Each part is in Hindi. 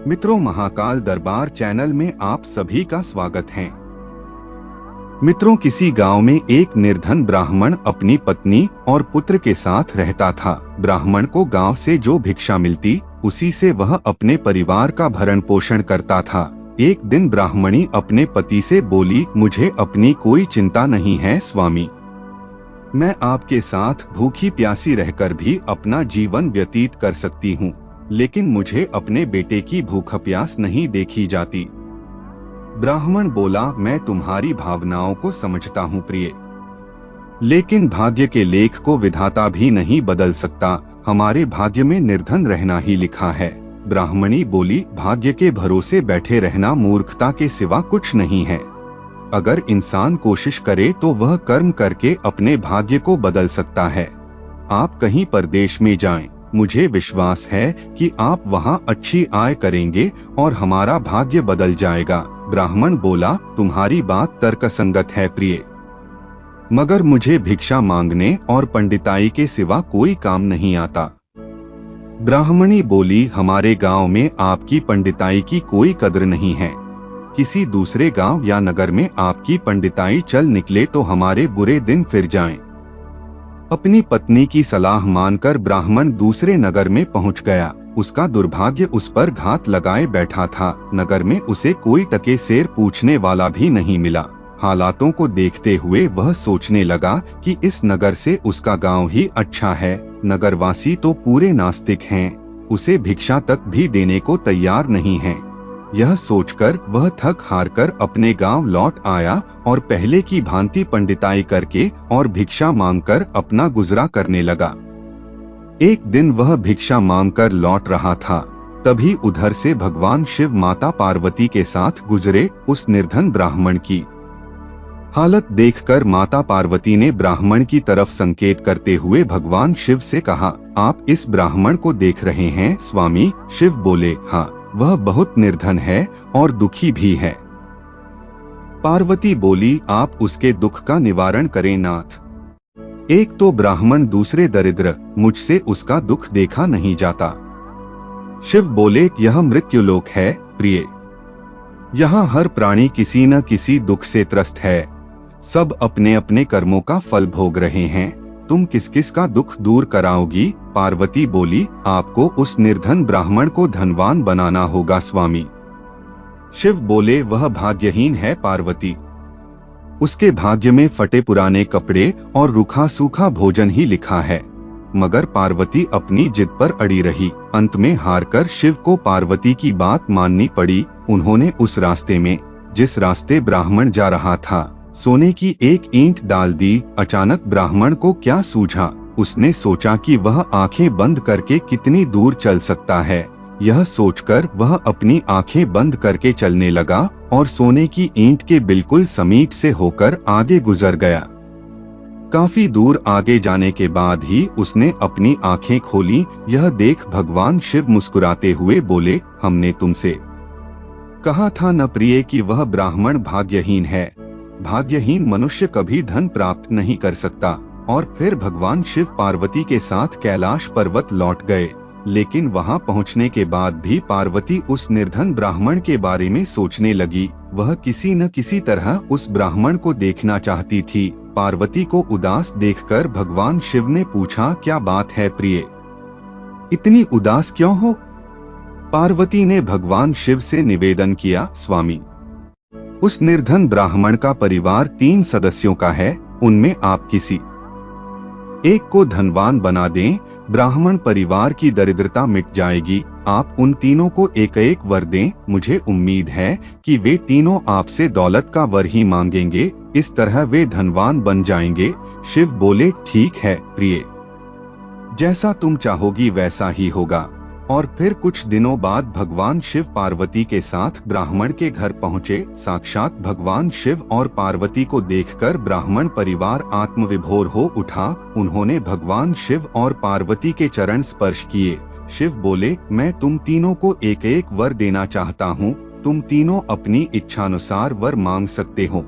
मित्रों, महाकाल दरबार चैनल में आप सभी का स्वागत है। मित्रों, किसी गांव में एक निर्धन ब्राह्मण अपनी पत्नी और पुत्र के साथ रहता था। ब्राह्मण को गांव से जो भिक्षा मिलती उसी से वह अपने परिवार का भरण पोषण करता था। एक दिन ब्राह्मणी अपने पति से बोली, मुझे अपनी कोई चिंता नहीं है स्वामी, मैं आपके साथ भूखी प्यासी रहकर भी अपना जीवन व्यतीत कर सकती हूँ, लेकिन मुझे अपने बेटे की भूख प्यास नहीं देखी जाती। ब्राह्मण बोला, मैं तुम्हारी भावनाओं को समझता हूँ प्रिय, लेकिन भाग्य के लेख को विधाता भी नहीं बदल सकता। हमारे भाग्य में निर्धन रहना ही लिखा है। ब्राह्मणी बोली, भाग्य के भरोसे बैठे रहना मूर्खता के सिवा कुछ नहीं है। अगर इंसान कोशिश करे तो वह कर्म करके अपने भाग्य को बदल सकता है। आप कहीं परदेश में जाएं, मुझे विश्वास है कि आप वहां अच्छी आय करेंगे और हमारा भाग्य बदल जाएगा। ब्राह्मण बोला, तुम्हारी बात तर्कसंगत है प्रिय, मगर मुझे भिक्षा मांगने और पंडिताई के सिवा कोई काम नहीं आता। ब्राह्मणी बोली, हमारे गांव में आपकी पंडिताई की कोई कद्र नहीं है। किसी दूसरे गांव या नगर में आपकी पंडिताई चल निकले तो हमारे बुरे दिन फिर जाएं। अपनी पत्नी की सलाह मानकर ब्राह्मण दूसरे नगर में पहुंच गया। उसका दुर्भाग्य उस पर घात लगाए बैठा था। नगर में उसे कोई टके सेर पूछने वाला भी नहीं मिला। हालातों को देखते हुए वह सोचने लगा कि इस नगर से उसका गांव ही अच्छा है। नगरवासी तो पूरे नास्तिक हैं, उसे भिक्षा तक भी देने को तैयार नहीं हैं। यह सोचकर वह थक हार कर अपने गांव लौट आया और पहले की भांति पंडिताई करके और भिक्षा मांगकर अपना गुजरा करने लगा। एक दिन वह भिक्षा मांगकर लौट रहा था, तभी उधर से भगवान शिव माता पार्वती के साथ गुजरे। उस निर्धन ब्राह्मण की हालत देखकर माता पार्वती ने ब्राह्मण की तरफ संकेत करते हुए भगवान शिव से कहा, आप इस ब्राह्मण को देख रहे हैं स्वामी? शिव बोले, हाँ, वह बहुत निर्धन है और दुखी भी है। पार्वती बोली, आप उसके दुख का निवारण करें नाथ। एक तो ब्राह्मण, दूसरे दरिद्र, मुझसे उसका दुख देखा नहीं जाता। शिव बोले, यह मृत्युलोक है प्रिय, यहाँ हर प्राणी किसी न किसी दुख से त्रस्त है। सब अपने अपने कर्मों का फल भोग रहे हैं, तुम किस किस का दुख दूर कराओगी? पार्वती बोली, आपको उस निर्धन ब्राह्मण को धनवान बनाना होगा स्वामी। शिव बोले, वह भाग्यहीन है पार्वती, उसके भाग्य में फटे पुराने कपड़े और रूखा सूखा भोजन ही लिखा है। मगर पार्वती अपनी जिद पर अड़ी रही। अंत में हारकर शिव को पार्वती की बात माननी पड़ी। उन्होंने उस रास्ते में, जिस रास्ते ब्राह्मण जा रहा था, सोने की एक ईंट डाल दी। अचानक ब्राह्मण को क्या सूझा? उसने सोचा कि वह आंखें बंद करके कितनी दूर चल सकता है। यह सोचकर वह अपनी आंखें बंद करके चलने लगा और सोने की ईंट के बिल्कुल समीप से होकर आगे गुजर गया। काफी दूर आगे जाने के बाद ही उसने अपनी आंखें खोली। यह देख भगवान शिव मुस्कुराते हुए बोले, हमने तुमसे कहा था न प्रिय कि वह ब्राह्मण भाग्यहीन है। भाग्यहीन मनुष्य कभी धन प्राप्त नहीं कर सकता। और फिर भगवान शिव पार्वती के साथ कैलाश पर्वत लौट गए। लेकिन वहां पहुंचने के बाद भी पार्वती उस निर्धन ब्राह्मण के बारे में सोचने लगी। वह किसी न किसी तरह उस ब्राह्मण को देखना चाहती थी। पार्वती को उदास देखकर भगवान शिव ने पूछा, क्या बात है प्रिय, इतनी उदास क्यों हो? पार्वती ने भगवान शिव से निवेदन किया, स्वामी, उस निर्धन ब्राह्मण का परिवार 3 सदस्यों का है, उनमें आप किसी एक को धनवान बना दें, ब्राह्मण परिवार की दरिद्रता मिट जाएगी। आप उन तीनों को एक एक वर दें। मुझे उम्मीद है कि वे तीनों आपसे दौलत का वर ही मांगेंगे, इस तरह वे धनवान बन जाएंगे। शिव बोले, ठीक है प्रिय, जैसा तुम चाहोगी वैसा ही होगा। और फिर कुछ दिनों बाद भगवान शिव पार्वती के साथ ब्राह्मण के घर पहुँचे। साक्षात भगवान शिव और पार्वती को देखकर ब्राह्मण परिवार आत्मविभोर हो उठा। उन्होंने भगवान शिव और पार्वती के चरण स्पर्श किए। शिव बोले, मैं तुम तीनों को एक एक वर देना चाहता हूँ। तुम तीनों अपनी इच्छानुसार वर मांग सकते हो।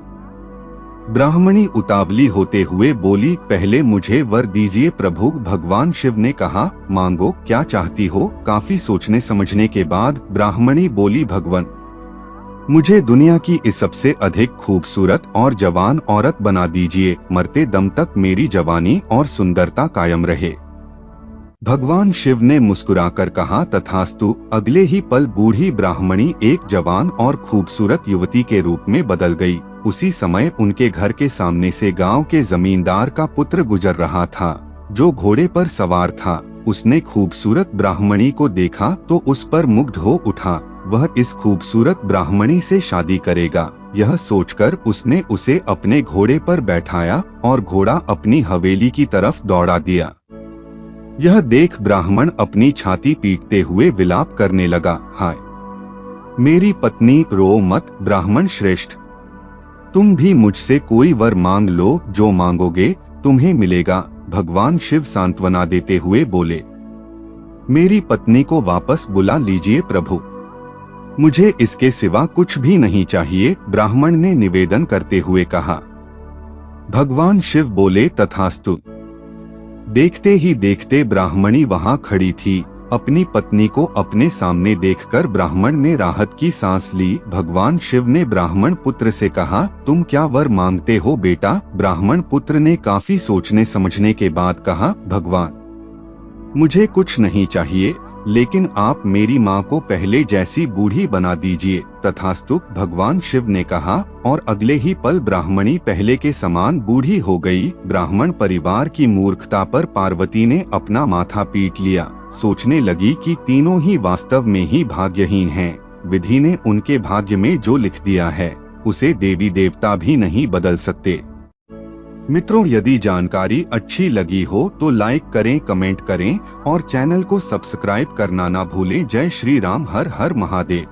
ब्राह्मणी उतावली होते हुए बोली, पहले मुझे वर दीजिए प्रभु। भगवान शिव ने कहा, मांगो, क्या चाहती हो? काफी सोचने समझने के बाद ब्राह्मणी बोली, भगवान, मुझे दुनिया की इस सबसे अधिक खूबसूरत और जवान औरत बना दीजिए। मरते दम तक मेरी जवानी और सुंदरता कायम रहे। भगवान शिव ने मुस्कुराकर कहा, तथास्तु। अगले ही पल बूढ़ी ब्राह्मणी एक जवान और खूबसूरत युवती के रूप में बदल गई। उसी समय उनके घर के सामने से गांव के जमींदार का पुत्र गुजर रहा था, जो घोड़े पर सवार था। उसने खूबसूरत ब्राह्मणी को देखा तो उस पर मुग्ध हो उठा। वह इस खूबसूरत ब्राह्मणी से शादी करेगा। यह सोचकर उसने उसे अपने घोड़े पर बैठाया और घोड़ा अपनी हवेली की तरफ दौड़ा दिया। यह देख ब्राह्मण अपनी छाती पीटते हुए विलाप करने लगा, हाय मेरी पत्नी, रो मत ब्राह्मण श्रेष्ठ। तुम भी मुझसे कोई वर मांग लो, जो मांगोगे तुम्हें मिलेगा। भगवान शिव सांत्वना देते हुए बोले, मेरी पत्नी को वापस बुला लीजिए प्रभु, मुझे इसके सिवा कुछ भी नहीं चाहिए। ब्राह्मण ने निवेदन करते हुए कहा। भगवान शिव बोले, तथास्तु। देखते ही देखते ब्राह्मणी वहां खड़ी थी। अपनी पत्नी को अपने सामने देखकर ब्राह्मण ने राहत की सांस ली। भगवान शिव ने ब्राह्मण पुत्र से कहा, तुम क्या वर मांगते हो बेटा? ब्राह्मण पुत्र ने काफी सोचने समझने के बाद कहा, भगवान, मुझे कुछ नहीं चाहिए, लेकिन आप मेरी माँ को पहले जैसी बूढ़ी बना दीजिए। तथास्तु। भगवान शिव ने कहा, और अगले ही पल ब्राह्मणी पहले के समान बूढ़ी हो गई। ब्राह्मण परिवार की मूर्खता पर पार्वती ने अपना माथा पीट लिया। सोचने लगी कि तीनों ही वास्तव में ही भाग्यहीन हैं। विधि ने उनके भाग्य में जो लिख दिया है, उसे देवी देवता भी नहीं बदल सकते। मित्रों, यदि जानकारी अच्छी लगी हो तो लाइक करें, कमेंट करें और चैनल को सब्सक्राइब करना ना भूलें। जय श्री राम। हर हर महादेव।